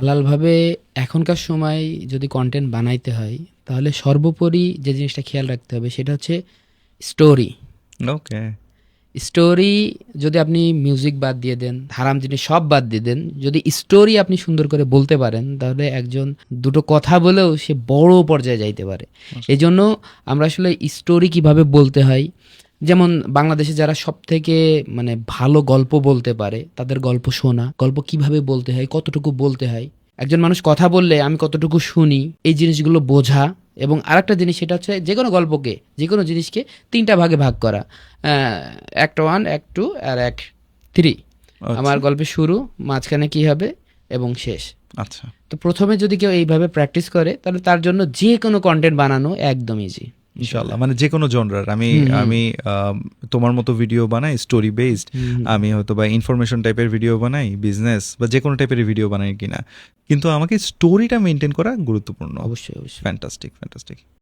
হালালভাবে এখনকার সময় যদি কন্টেন্ট বানাইতে হয় তাহলে সর্বোপরি যে জিনিসটা খেয়াল রাখতে হবে সেটা হচ্ছে স্টোরি। ওকে। স্টোরি যদি আপনি মিউজিক বাদ দিয়ে দেন, হারাম জিনিস সব বাদ দিয়ে দেন, যদি স্টোরি আপনি সুন্দর করে বলতে পারেন তাহলে একজন দুটো কথা বলেও সে বড় পর্যায়ে যাইতে পারে। এই জন্য আমরা আসলে স্টোরি কিভাবে বলতে হয়, যেমন বাংলাদেশে যারা সব থেকে মানে ভালো গল্প বলতে পারে তাদের গল্প শোনা, গল্প কিভাবে বলতে হয়, কতটুকু বলতে হয়, একজন মানুষ কথা বললে আমি কতটুকু শুনি, এই জিনিসগুলো বোঝা। এবং আরেকটা জিনিস সেটা হচ্ছে যে কোনো গল্পকে, যে কোনো জিনিসকে তিনটা ভাগে ভাগ করা। অ্যাক্ট ওয়ান, অ্যাক্ট টু আর অ্যাক্ট থ্রি। আমার আচ্ছা। গল্পের শুরু, মাঝখানে কি হবে এবং শেষ। আচ্ছা। তো প্রথমে যদি কেউ এইভাবে প্র্যাকটিস করে তাহলে তার জন্য যে কোনো কন্টেন্ট বানানো একদম ইজি ইনশাআল্লাহ, মানে যে কোনো জনরার আমি আমি তোমার মতো ভিডিও বানাই স্টোরি বেসড, আমি হয়তো বা ইনফরমেশন টাইপের ভিডিও বানাই, বিজনেস বা যে কোনো টাইপের ভিডিও বানাই কিনা, কিন্তু আমাকে স্টোরিটা মেনটেন করা গুরুত্বপূর্ণ। অবশ্যই অবশ্যই। Fantastic, fantastic.